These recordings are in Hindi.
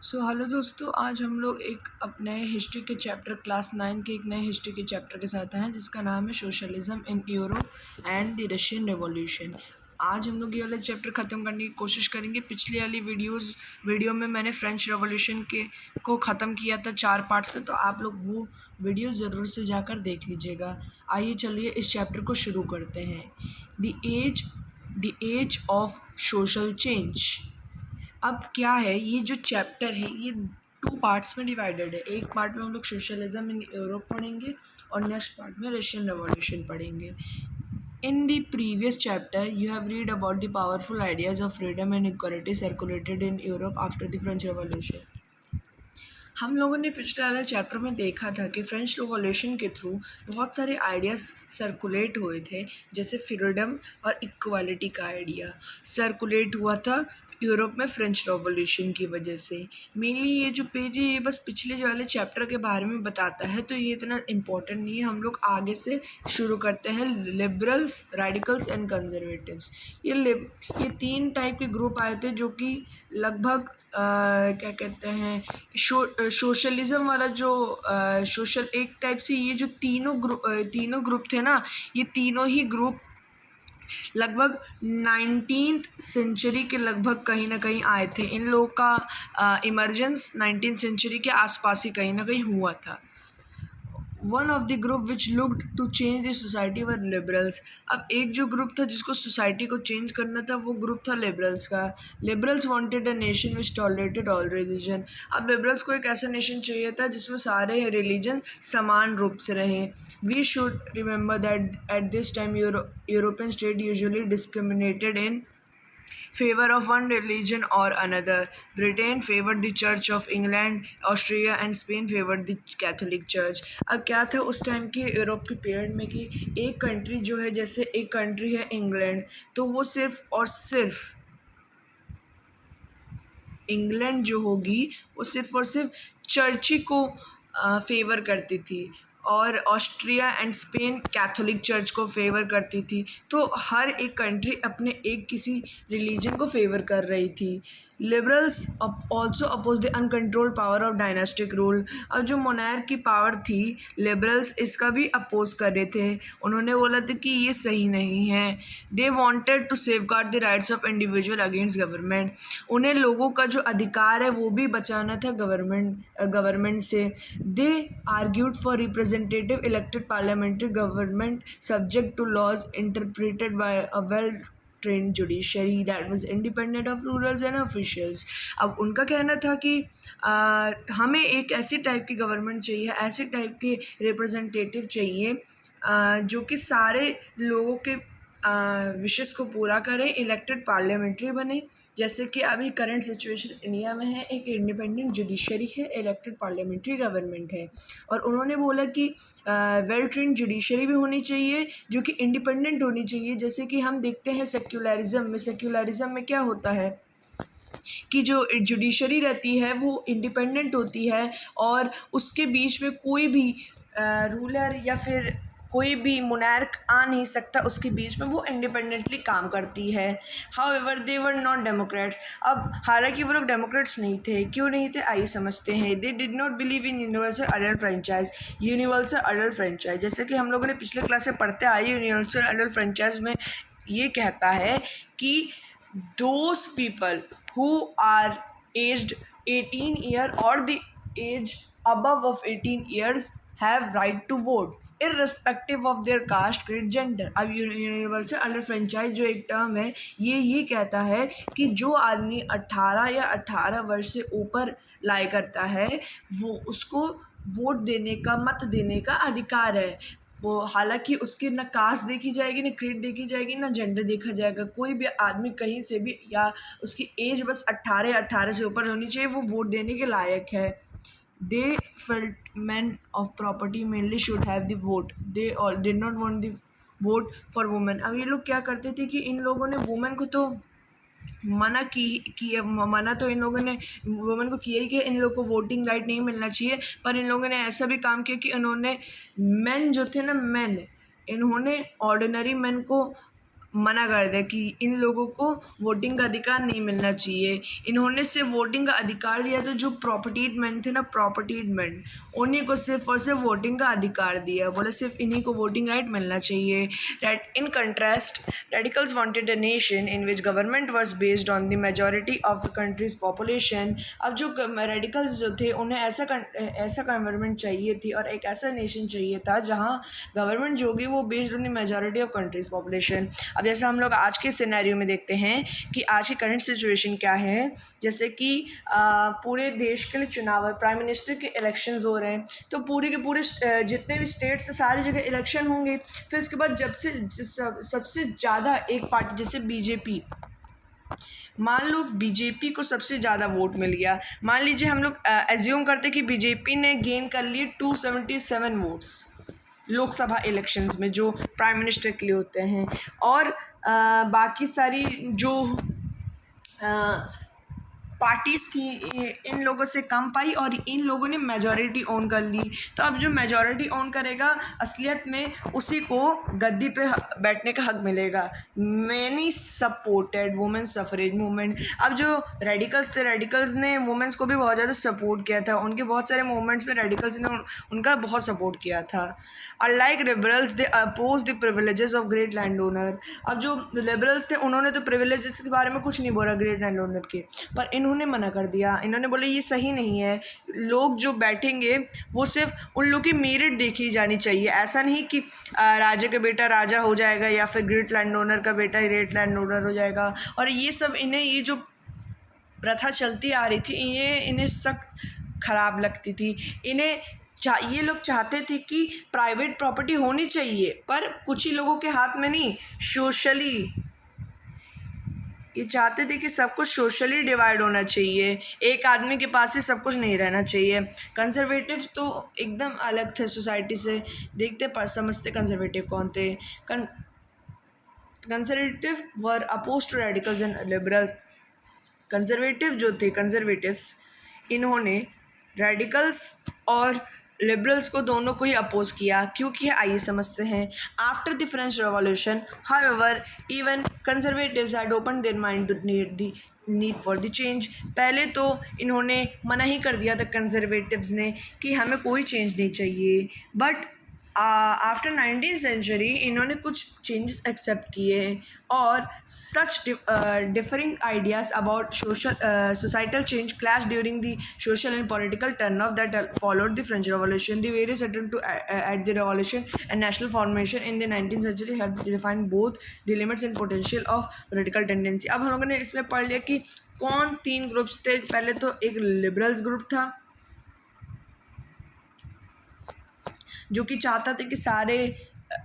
हेलो दोस्तों, आज हम लोग एक अपने हिस्ट्री के चैप्टर क्लास 9 के एक नए हिस्ट्री के चैप्टर के साथ हैं जिसका नाम है socialism in Europe and the Russian revolution. आज हम लोग ये वाला चैप्टर ख़त्म करने की कोशिश करेंगे। पिछली वाली वीडियो में मैंने फ्रेंच रेवोल्यूशन को ख़त्म किया था 4 पार्ट्स में, तो आप लोग वो वीडियो ज़रूर से जाकर देख लीजिएगा। आइए चलिए इस चैप्टर को शुरू करते हैं। The age of social change. अब क्या है, ये जो चैप्टर है ये 2 पार्ट्स में डिवाइडेड है। एक पार्ट में हम लोग सोशलिज्म इन यूरोप पढ़ेंगे और नेक्स्ट पार्ट में रशियन रेवोल्यूशन पढ़ेंगे। In the previous chapter, you have read about the powerful ideas of freedom and equality circulated in Europe after the French Revolution. हम लोगों ने पिछले वाले चैप्टर में देखा था कि फ्रेंच रिवॉल्यूशन के थ्रू बहुत सारे आइडियाज़ सर्कुलेट हुए थे, जैसे फ्रीडम और इक्वालिटी का आइडिया सर्कुलेट हुआ था यूरोप में फ्रेंच रिवॉल्यूशन की वजह से। मेनली ये जो पेज है ये बस पिछले वाले चैप्टर के बारे में बताता है, तो ये इतना इम्पोर्टेंट नहीं है। हम लोग आगे से शुरू करते हैं। लिबरल्स, रेडिकल्स एंड कंजर्वेटिव्स, ये 3 टाइप के ग्रुप आए थे जो कि लगभग क्या कहते हैं, सोशलिज्म वाला जो सोशल एक टाइप से ये जो तीनों ग्रुप थे ना, ये तीनों ही ग्रुप लगभग 19th सेंचुरी के लगभग कहीं ना कहीं आए थे। इन लोगों का इमर्जेंस 19th सेंचुरी के आसपास ही कहीं ना कहीं हुआ था। One of the group which looked to change the society were liberals. अब एक जो ग्रुप था जिसको सोसाइटी को चेंज करना था वो ग्रुप था लिबरल्स का। Liberals wanted a nation which tolerated all religion. अब लिबरल्स को एक ऐसा नेशन चाहिए था जिसमें सारे रिलीजन समान रूप से रहें। We should remember that at this time European state usually discriminated in favor of one religion or another. Britain favored the Church of England, Austria and Spain favored the Catholic Church. अब क्या था उस टाइम के यूरोप के पीरियड में कि एक कंट्री जो है, जैसे एक कंट्री है इंग्लैंड, तो वो सिर्फ और सिर्फ इंग्लैंड जो होगी वो सिर्फ और सिर्फ चर्च ही को फेवर करती थी, और Austria and Spain Catholic church को फेवर करती थी। तो हर एक कंट्री अपने एक किसी रिलीजन को फेवर कर रही थी। Liberals also oppose the uncontrolled power of dynastic rule. अब जो मोनार्क की पावर थी, लिबरल्स इसका भी अपोज कर रहे थे। उन्होंने बोला था कि ये सही नहीं है। They wanted to safeguard the rights of individual against government. उन्हें लोगों का जो अधिकार है वो भी बचाना था गवर्नमेंट से। They argued for representative elected parliamentary government subject to laws interpreted by a well trained judiciary that was independent of rulers and officials. अब उनका कहना था कि हमें एक ऐसी टाइप की गवर्नमेंट चाहिए, ऐसे टाइप के रिप्रेजेंटेटिव चाहिए जो कि सारे लोगों के विशेष को पूरा करें, इलेक्टेड पार्लियामेंट्री बने। जैसे कि अभी करंट सिचुएशन इंडिया में है, एक इंडिपेंडेंट जुडिशरी है, इलेक्टेड पार्लियामेंट्री गवर्नमेंट है। और उन्होंने बोला कि वेल ट्रेंड जुडिशरी भी होनी चाहिए जो कि इंडिपेंडेंट होनी चाहिए। जैसे कि हम देखते हैं सेक्युलरिज्म में क्या होता है कि जो जुडिशरी रहती है वो इंडिपेंडेंट होती है और उसके बीच में कोई भी रूलर या फिर कोई भी मोनार्क आ नहीं सकता उसके बीच में, वो इंडिपेंडेंटली काम करती है। However they were not Democrats. अब हालांकि वो लोग डेमोक्रेट्स नहीं थे। क्यों नहीं थे आइए समझते हैं। They did not believe in universal adult franchise. जैसे कि हम लोगों ने पिछले क्लास में पढ़ते आए, यूनिवर्सल अडल्ट फ्रेंचाइज में ये कहता है कि those people who are aged 18 year or the age above of 18 years have right to vote irrespective of their caste, creed, gender. अब यूनिवर्सल अडल्ट फ्रेंचाइज जो एक टर्म है ये कहता है कि जो आदमी 18 या 18 वर्ष से ऊपर लाई करता है वो उसको वोट देने का, मत देने का अधिकार है। वो हालांकि उसकी ना कास्ट देखी जाएगी, ना क्रीड देखी जाएगी, ना जेंडर देखा जाएगा। कोई भी आदमी कहीं से भी, या उसकी एज बस 18 से ऊपर होनी चाहिए, वो वोट देने के लायक है। They felt man of property mainly should have the vote. They all did not want the vote for women. अब ये लोग क्या करते थे कि इन लोगों ने वुमेन को तो मना तो इन लोगों ने वुमेन को किया ही कि इन लोगों को वोटिंग राइट नहीं मिलना चाहिए, पर इन लोगों ने ऐसा भी काम किया कि इन्होंने मेन जो थे ना, इन्होंने ऑर्डिनरी मैन को मना कर दिया कि इन लोगों को वोटिंग का अधिकार नहीं मिलना चाहिए। इन्होंने सिर्फ वोटिंग का अधिकार दिया था जो प्रॉपर्टीड मैन थे ना, प्रॉपर्टीड मैन, उन्हीं को सिर्फ और सिर्फ वोटिंग का अधिकार दिया। बोले सिर्फ इन्हीं को वोटिंग राइट मिलना चाहिए। In contrast radicals wanted a nation in which government was based on the majority of countries population. अब जो रेडिकल्स जो थे उन्हें ऐसा गवर्नमेंट चाहिए थी और एक ऐसा नेशन चाहिए था जहाँ गवर्नमेंट जो होगी वो based on the majority of countries population. अब जैसे हम लोग आज के सिनेरियो में देखते हैं कि आज की करंट सिचुएशन क्या है, जैसे कि पूरे देश के लिए चुनाव है, प्राइम मिनिस्टर के इलेक्शंस हो रहे हैं, तो पूरे के पूरे जितने भी स्टेट्स से सारी जगह इलेक्शन होंगे। फिर उसके बाद सबसे ज़्यादा एक पार्टी जैसे बीजेपी, मान लो बीजेपी को सबसे ज़्यादा वोट मिल गया, मान लीजिए हम लोग एज्यूम करते कि बीजेपी ने गेन कर लिए 277 वोट्स लोकसभा इलेक्शंस में जो प्राइम मिनिस्टर के लिए होते हैं, और बाकी सारी जो पार्टीज़ थी इन लोगों से कम पाई और इन लोगों ने मेजॉरिटी ओन कर ली। तो अब जो मेजॉरिटी ओन करेगा असलियत में उसी को गद्दी पे बैठने का हक मिलेगा। Many supported women suffrage movement. अब जो रेडिकल्स थे, रेडिकल्स ने वुमेन्स को भी बहुत ज़्यादा सपोर्ट किया था, उनके बहुत सारे मूवमेंट्स में रेडिकल्स ने उनका बहुत सपोर्ट किया था। Unlike liberals they oppose the privileges of great land owner. अब जो लिबरल्स थे उन्होंने तो प्रिविलेजेस के बारे में कुछ नहीं बोला ग्रेट लैंड ओनर के, पर इन्होंने मना कर दिया। इन्होंने बोले ये सही नहीं है, लोग जो बैठेंगे वो सिर्फ उन लोग की मेरिट देखी जानी चाहिए। ऐसा नहीं कि राजा का बेटा राजा हो जाएगा या फिर ग्रेट लैंड ओनर का बेटा ग्रेट लैंड ओनर हो जाएगा। और ये सब इन्हें ये जो प्रथा चलती आ रही थी ये इन्हें सख्त ख़राब लगती थी। ये लोग चाहते थे कि प्राइवेट प्रॉपर्टी होनी चाहिए, पर कुछ ही लोगों के हाथ में नहीं, सोशली ये चाहते थे कि सब कुछ सोशली डिवाइड होना चाहिए, एक आदमी के पास ही सब कुछ नहीं रहना चाहिए। कंजर्वेटिव तो एकदम अलग थे सोसाइटी से, देखते पर समझते कंजर्वेटिव कौन थे। Conservative were oppose to radicals and liberals. Conservative जो थे, कंजर्वेटिव्स, इन्होंने रेडिकल्स और लिबरल्स को दोनों को ही अपोज किया। क्योंकि आइए समझते हैं। After the French revolution however even conservatives had open their mind to need for the change. पहले तो इन्होंने मना ही कर दिया था कंजर्वेटिव्स ने कि हमें कोई चेंज नहीं चाहिए, बट आफ्टर 19th सेंचुरी इन्होंने कुछ चेंजेस एक्सेप्ट किए और such differing ideas about societal change clash during the social and political turnoff that followed the French Revolution. The various attempts to at the revolution and national formation in the 19th century have defined both the limits and potential of radical tendency. अब हम लोगों ने इसमें पढ़ लिया कि कौन तीन ग्रुप्स थे। पहले तो एक लिबरल्स ग्रुप था जो कि चाहता था कि सारे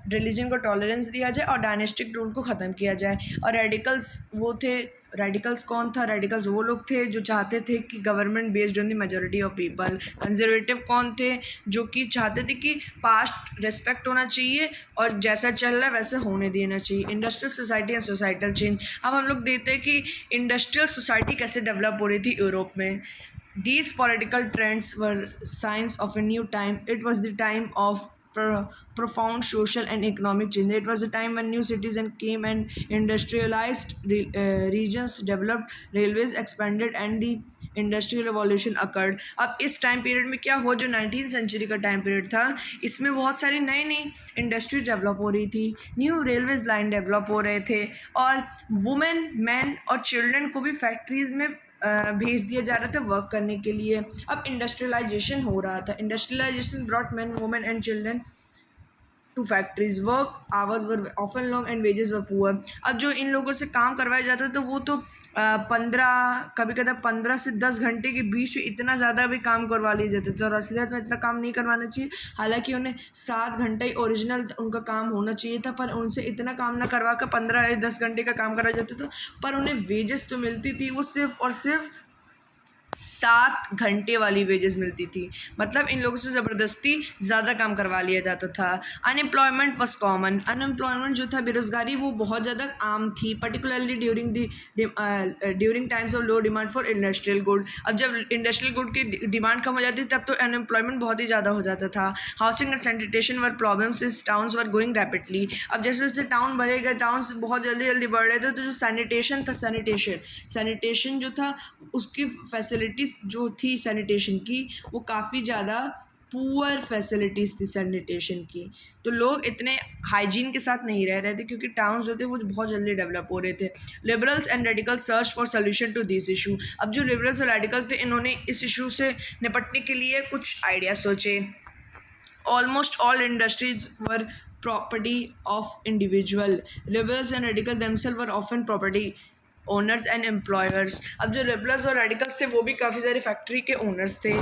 रिलीजन को टॉलरेंस दिया जाए और डायनेस्टिक रूल को ख़त्म किया जाए। और रेडिकल्स वो थे। रेडिकल्स कौन था? रेडिकल्स वो लोग थे जो चाहते थे कि government based on the majority of people. Conservative कौन थे? जो कि चाहते थे कि पास्ट रेस्पेक्ट होना चाहिए और जैसा चल रहा है वैसे होने देना चाहिए। Industrial society and societal change. अब हम लोग देखते हैं कि इंडस्ट्रियल सोसाइटी कैसे डेवलप हो रही थी यूरोप में। These political trends were signs of a new time. It was the time of profound social and economic change. It was a time when new cities came and industrialized regions developed, railways expanded and the industrial revolution occurred. अब इस टाइम पीरियड में क्या हुआ? जो 19th सेंचुरी का टाइम पीरियड था इसमें बहुत सारी नई नई इंडस्ट्री डेवलप हो रही थी, न्यू रेलवेज लाइन डेवलप हो रहे थे और वुमेन, मैन और चिल्ड्रन को भी फैक्ट्रीज़ में भेज दिया जा रहा था वर्क करने के लिए। अब इंडस्ट्रियलाइजेशन हो रहा था। Industrialisation brought man, women and children to factories. Work hours were often long and wages were poor. अब जो इन लोगों से काम करवाया जाता था तो वो तो 15 से 10 घंटे के बीच में इतना ज़्यादा भी काम करवा लिए जाते थे और असलियत में इतना काम नहीं करवाना चाहिए। हालांकि उन्हें 7 घंटे ही ओरिजिनल उनका काम होना चाहिए था, पर उनसे इतना काम ना करवा कर 15 या 10 घंटे का काम करवाया जाता था, पर उन्हें वेजेस तो मिलती थी वो सिर्फ और सिर्फ 7 घंटे वाली वेजेस मिलती थी, मतलब इन लोगों से ज़बरदस्ती ज़्यादा काम करवा लिया जाता था। अनएम्प्लॉयमेंट वॉज कॉमन, अनएम्प्लॉयमेंट जो था, बेरोज़गारी, वो बहुत ज़्यादा आम थी, particularly during times of low demand for industrial good. अब जब इंडस्ट्रियल गुड की डिमांड कम हो जाती तब तो अनएम्प्लॉयमेंट बहुत ही ज़्यादा हो जाता था। Housing and sanitation were problems इस टाउन्स वर गोइंग रैपिडली। अब जैसे जैसे टाउन बढ़ेगा, टाउन्स बहुत जल्दी जल्दी बढ़ रहे थे, तो जो सैनिटेशन था, सैनिटेशन जो था, उसकी फैसिलिटीज़ जो थी सैनिटेशन की, वो काफ़ी ज़्यादा पुअर फैसिलिटीज़ थी सैनिटेशन की। तो लोग इतने हाइजीन के साथ नहीं रह रहे थे, क्योंकि टाउन्स जो थे वो बहुत जल्दी डेवलप हो रहे थे। Liberals and radicals search for solution to this issue. अब जो लिबरल्स और रेडिकल्स थे, इन्होंने इस इशू से निपटने के लिए कुछ आइडिया सोचे। Almost all industries were property of individual. Liberals and radicals themselves were often property owners and employers. अब जो liberals और radicals थे वो भी काफ़ी सारे फैक्ट्री के ओनर्स थे.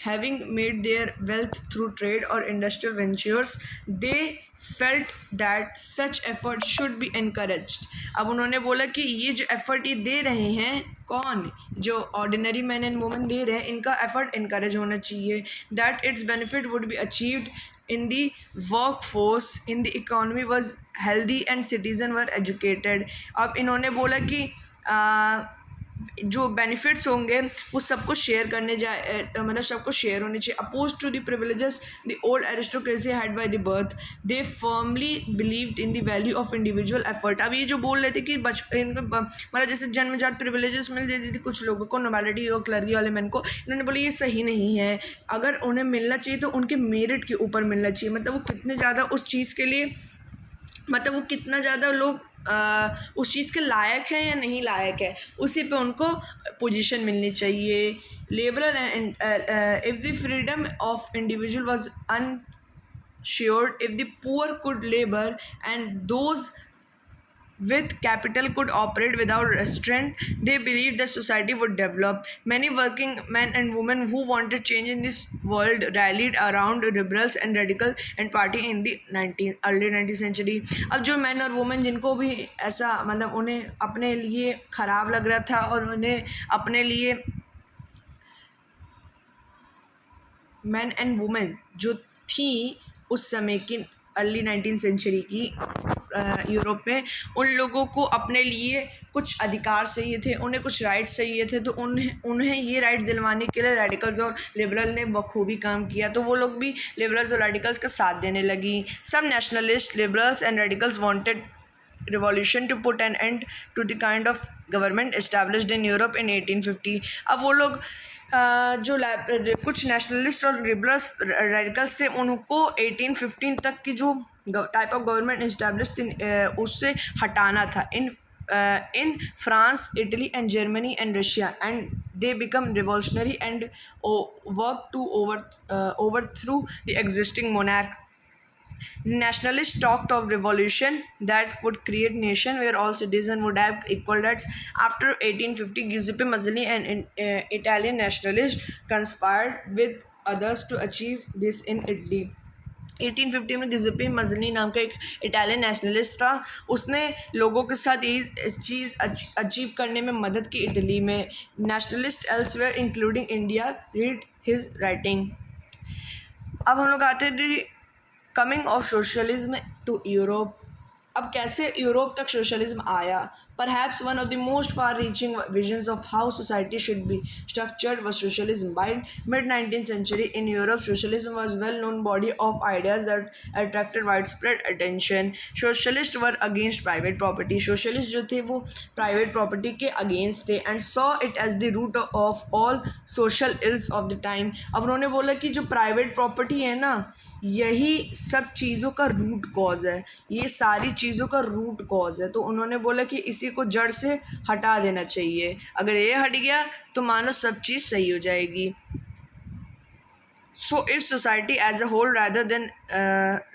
Having made their wealth through trade or industrial ventures, they felt that such effort should be encouraged. अब उन्होंने बोला कि ये जो एफर्ट ये दे रहे हैं, कौन, जो ordinary man and women they रहे हैं, इनका एफर्ट इनकरेज होना चाहिए. That it's benefit would be achieved in the workforce, in the economy was healthy and citizen were educated. अब इन्होंने बोला कि जो बेनिफिट्स होंगे वो सबको शेयर करने मतलब सबको शेयर होने चाहिए. Oppose to the privileges the old aristocracy had by the birth, they firmly believed in the value of individual effort. अब ये जो बोल रहे थे कि इनको मतलब जैसे जन्मजात प्रिविलेजेस मिल जाती थी कुछ लोगों को, नॉर्मलिटी और क्लर्की वाले मैन को, इन्होंने बोला ये सही नहीं है. अगर उन्हें मिलना चाहिए तो उनके मेरिट के ऊपर मिलना चाहिए. मतलब वो कितने ज़्यादा उस चीज़ के लिए, मतलब वो कितना ज़्यादा लोग उस चीज़ के लायक है या नहीं लायक है, उसी पे उनको पोजीशन मिलनी चाहिए. Liberal and if the freedom of individual was ensured, if the poor could labour and those with capital could operate without restraint, they believed that society would develop. Many working men and women who wanted change in this world rallied around liberals and radical and party in the early 19th century. अब जो मैन और वुमेन जिनको भी ऐसा मतलब उन्हें अपने लिए ख़राब लग रहा था और उन्हें अपने लिए मैन एंड वुमेन जो थी उस समय की अर्ली 19th सेंचुरी की यूरोप में, उन लोगों को अपने लिए कुछ अधिकार चाहिए थे, उन्हें कुछ राइट्स चाहिए थे. तो उन्हें ये राइट दिलवाने के लिए रेडिकल्स और लिबरल ने बखूबी काम किया. तो वो लोग भी लिबरल्स और रेडिकल्स का साथ देने लगी. Some nationalist, liberals and radicals wanted revolution to put an end to the kind of government established in Europe in 1850. अब वो लोग जो कुछ नेशनलिस्ट और लिबरल्स रेडिकल्स थे, उनको 1815 तक की जो टाइप ऑफ गवर्नमेंट इस्टेब्लिश थी उससे हटाना था in France, Italy and Germany and Russia, and they become revolutionary and work to overthrow the existing monarch. Nationalists talked of revolution that would create nation where all citizens would have equal rights. After 1850, Giuseppe Mazzini, an Italian nationalist, conspired with others to achieve this in Italy. 1850 में गिज़ेप्पे मज़नी नाम का एक इटालियन नेशनलिस्ट था, उसने लोगों के साथ ये चीज़ अचीव करने में मदद की इटली में. Nationalist elsewhere including India read his writing. अब हम लोग आते थे coming of socialism to Europe. अब कैसे यूरोप तक सोशलिज्म आया. Perhaps one of the most far-reaching visions of how society should be structured was socialism. By mid-19th century in Europe, socialism was a well-known body of ideas that attracted widespread attention. Socialists were against private property. Socialists जो थे वो private property के against थे and saw it as the root of all social ills of the time. अब उन्होंने बोला कि जो private property है ना, यही सब चीज़ों का रूट कॉज है, ये सारी चीज़ों का रूट कॉज है. तो उन्होंने बोला कि इसी को जड़ से हटा देना चाहिए. अगर ये हट गया तो मानो सब चीज़ सही हो जाएगी. So if society as a whole rather than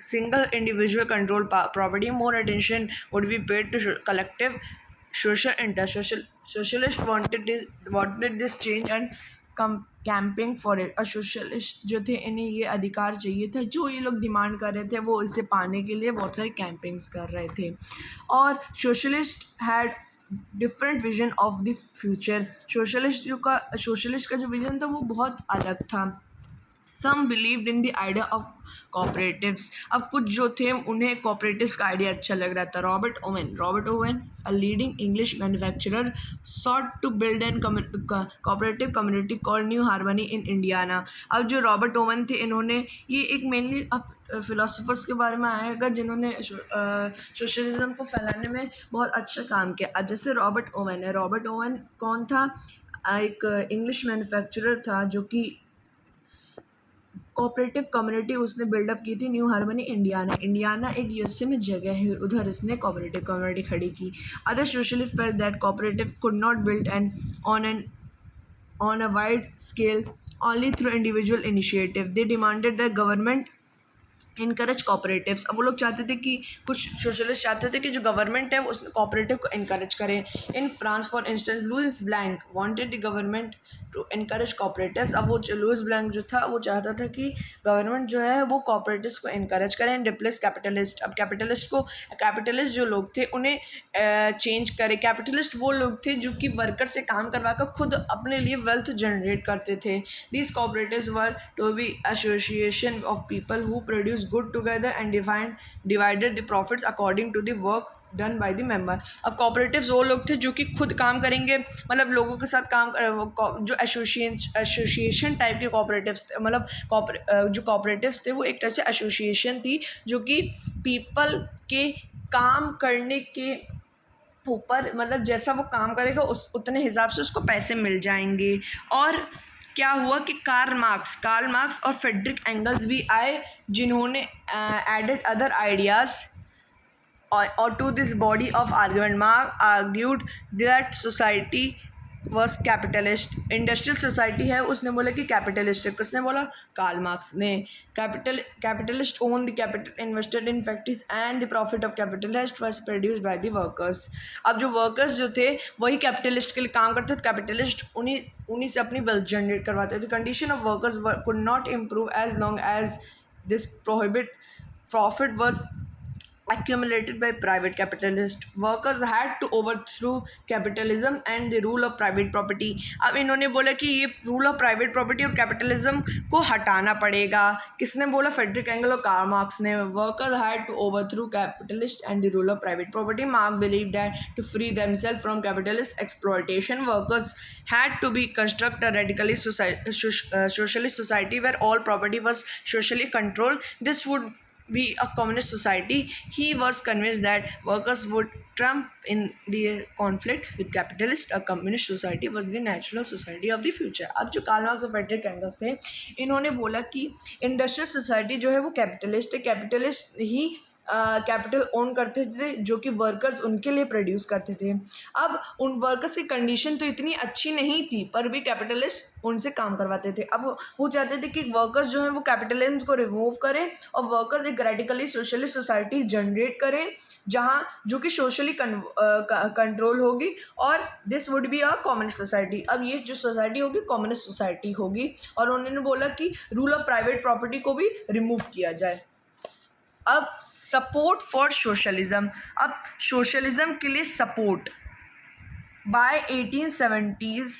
single individual control property, more attention would be paid to collective social interest. Socialists wanted this change and camping for it. और सोशलिस्ट जो थे इन्हें ये अधिकार चाहिए था, जो ये लोग डिमांड कर रहे थे वो इसे पाने के लिए बहुत सारी कैंपिंग्स कर रहे थे. और socialist had different vision of the future. Socialist का जो विजन था वो बहुत अलग था। Some believed in the idea of cooperatives. अब कुछ जो थे उन्हें कॉपरेटिव्स का आइडिया अच्छा लग रहा था। Robert oven a leading English manufacturer sought to build an cooperative community called new harmony in Indiana. अब जो रॉबर्ट ओवन थे इन्होंने ये एक मेनली अब फिलोसफर्स के बारे में आएगा जिन्होंने सोशलिज्म को फैलाने में बहुत अच्छा काम किया। अब जैसे रॉबर्ट ओवन है, रॉबर्ट ओवन कौन था? एक इंग्लिश मैन्युफैक्चरर था जो कि कोऑपरेटिव कम्युनिटी उसने बिल्डअप की थी न्यू हार्मनी इंडियाना एक यूएसए में जगह है, उधर इसने कोऑपरेटिव कम्युनिटी खड़ी की। Other socialist felt that cooperative could not build on a wide scale only through individual initiative. They demanded the government encourage cooperatives. अब वो लोग चाहते थे कि कुछ सोशलिस्ट चाहते थे कि जो गवर्नमेंट है वो उस कॉपरेटिव को इनकरेज करें। In France for instance Louis Blanc wanted the government to encourage cooperatives. अब वो लुइस ब्लैंक जो था वो चाहता था कि गवर्नमेंट जो है वो कॉपरेटिव्स को इनकरेज करें एंड रिप्लेस कैपिटलिस्ट। अब कैपिटलिस्ट जो लोग थे उन्हें चेंज करे। कैपिटलिस्ट वो लोग थे जो कि वर्कर से काम करवा कर खुद अपने लिए वेल्थ जनरेट करते थे। These cooperatives were to be association of people who produce good together and divided the profits according to the work done by the member. अब कॉपरेटिव्स वो लोग थे जो कि खुद काम करेंगे, मतलब लोगों के साथ काम जो एसोसिएशन टाइप के कॉपरेटिव्स थे, मतलब जो कॉपरेटिव्स थे वो एक तरह से एसोसिएशन थी जो कि पीपल के काम करने के ऊपर, मतलब जैसा वो काम करेगा उस उतने हिसाब से उसको पैसे मिल जाएंगे। और क्या हुआ कि कार्ल मार्क्स और फ्रेडरिक एंगल्स भी आए जिन्होंने एडेड अदर आइडियाज़ और to this body of argument. Marx argued that society was capitalist. Industrial society है उसने बोला कि कैपिटलिस्ट है। किसने बोला? कार्ल मार्क्स ने। Capitalist own the capital invested in factories and the profit of capitalist was produced by the workers. अब जो वर्कर्स जो थे वही कैपिटलिस्ट के लिए काम करते थे, कैपिटलिस्ट उन्हीं से अपनी वेल्थ जनरेट करवाते थे। Condition of workers could not improve as long as this prohibit profit was accumulated by private capitalists. Workers had to overthrow capitalism and the rule of private property. अब इन्होंने बोला कि ये रूल ऑफ प्राइवेट प्रॉपर्टी और कैपिटलिज्म को हटाना पड़ेगा। किसने बोला? फ्रेडरिक एंगल और कार्ल मार्क्स ने। Workers had to overthrow capitalists and the rule of private property. Marx believed that to free themselves from capitalist exploitation, workers had to be construct a radically socialist society where all property was socially controlled. This would be a communist society. He was convinced that workers would trump in their conflicts with capitalists. A communist society was the natural society of the future. अब जो कार्ल मार्क्स और फ्रेडरिक एंगल्स थे इन्होंने बोला कि इंडस्ट्रियल सोसाइटी जो है वो कैपिटलिस्ट है, कैपिटलिस्ट ही कैपिटल ओन करते थे जो कि वर्कर्स उनके लिए प्रोड्यूस करते थे। अब उन वर्कर्स की कंडीशन तो इतनी अच्छी नहीं थी पर भी कैपिटलिस्ट उनसे काम करवाते थे। अब वो चाहते थे कि वर्कर्स जो हैं वो कैपिटलिज्म को रिमूव करें और वर्कर्स एक रेडिकली सोशलिस्ट सोसाइटी जनरेट करें जहाँ जो कि सोशली कंट्रोल होगी और this would be a communist society. अब ये जो सोसाइटी होगी कम्युनिस्ट सोसाइटी होगी। और उन्होंने बोला कि रूल ऑफ प्राइवेट प्रॉपर्टी को भी रिमूव किया जाए। अब सपोर्ट फॉर सोशलिज्म। अब सोशलिज्म के लिए support. By 1870s,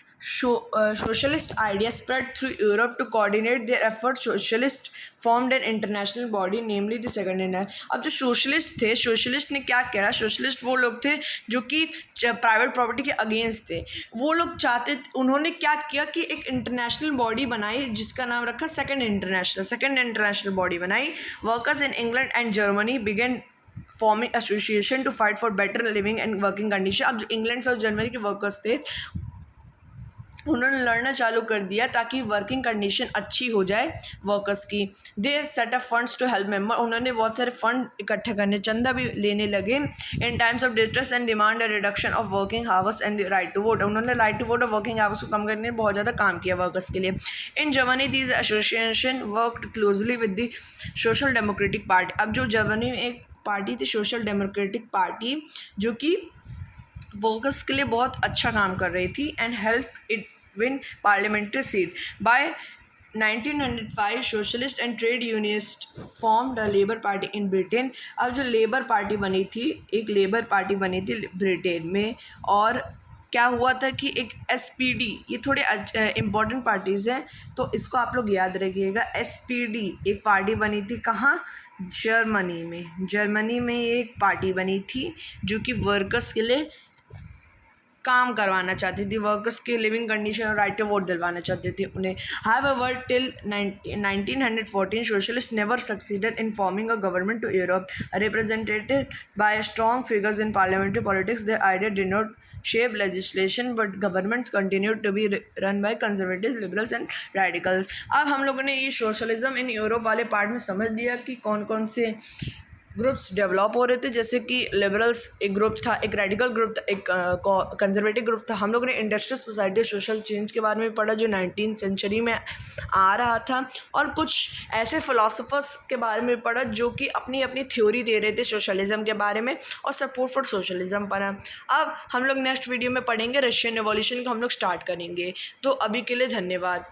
socialist ideas spread through Europe. To coordinate their efforts, socialists formed an international body, namely the Second International. अब जो सोशलिस्ट थे, सोशलिस्ट ने क्या करा? सोशलिस्ट वो लोग थे जो कि प्राइवेट प्रॉपर्टी के अगेंस्ट थे। वो लोग चाहते, उन्होंने क्या किया कि एक इंटरनेशनल बॉडी बनाई जिसका नाम रखा सेकेंड इंटरनेशनल बॉडी बनाई। Workers in England and Germany began forming association to fight for better living and working condition. अब जो इंग्लैंड और जर्मनी के वर्कर्स थे उन्होंने लड़ना चालू कर दिया ताकि वर्किंग कंडीशन अच्छी हो जाए वर्कर्स की। They set up funds to help member. उन्होंने बहुत सारे फंड इकट्ठे करने, चंदा भी लेने लगे। In times of distress and demand a reduction of working hours and the right to vote. उन्होंने राइट टू वोट और वर्किंग आवर्स को कम करने में बहुत ज़्यादा काम किया वर्कर्स के लिए। In Germany these association worked closely with the social democratic party. अब जो जर्मनी में एक पार्टी थी सोशल डेमोक्रेटिक पार्टी जो कि वर्कर्स के लिए बहुत अच्छा काम कर रही थी and help it win parliamentary seat. By 1905 socialist and trade unionist form the Labour party in Britain. अब जो लेबर पार्टी बनी थी, एक लेबर पार्टी बनी थी ब्रिटेन में, और क्या हुआ था कि एक SPD, ये थोड़े इम्पॉर्टेंट पार्टीज़ हैं तो इसको आप लोग याद रखिएगा। SPD एक पार्टी बनी थी कहाँ? जर्मनी में। जर्मनी में एक पार्टी बनी थी जो कि वर्कर्स के लिए काम करवाना चाहती थी, वर्कर्स के लिविंग कंडीशन और राइट टू वोट दिलवाना चाहती थी उन्हें। However till 1914 socialist never succeeded in forming a government to Europe represented by strong figures in parliamentary politics. Their idea did not shape legislation but governments continued to be run by conservatives, liberals and radicals। अब हम लोगों ने ये सोशलिज्म इन यूरोप वाले पार्ट में समझ लिया कि कौन कौन से ग्रुप्स डेवलप हो रहे थे, जैसे कि लिबरल्स एक ग्रुप था, एक रेडिकल ग्रुप था, एक कंजर्वेटिव ग्रुप था। हम लोगों ने इंडस्ट्रियल सोसाइटी सोशल चेंज के बारे में पढ़ा जो 19वीं सेंचुरी में आ रहा था, और कुछ ऐसे फिलोसफर्स के बारे में पढ़ा जो कि अपनी अपनी थ्योरी दे रहे थे सोशलिज्म के बारे में और सपोर्ट फॉर सोशलिज्म पर। अब हम लोग नेक्स्ट वीडियो में पढ़ेंगे रशियन रिवॉल्यूशन को हम लोग स्टार्ट करेंगे। तो अभी के लिए धन्यवाद।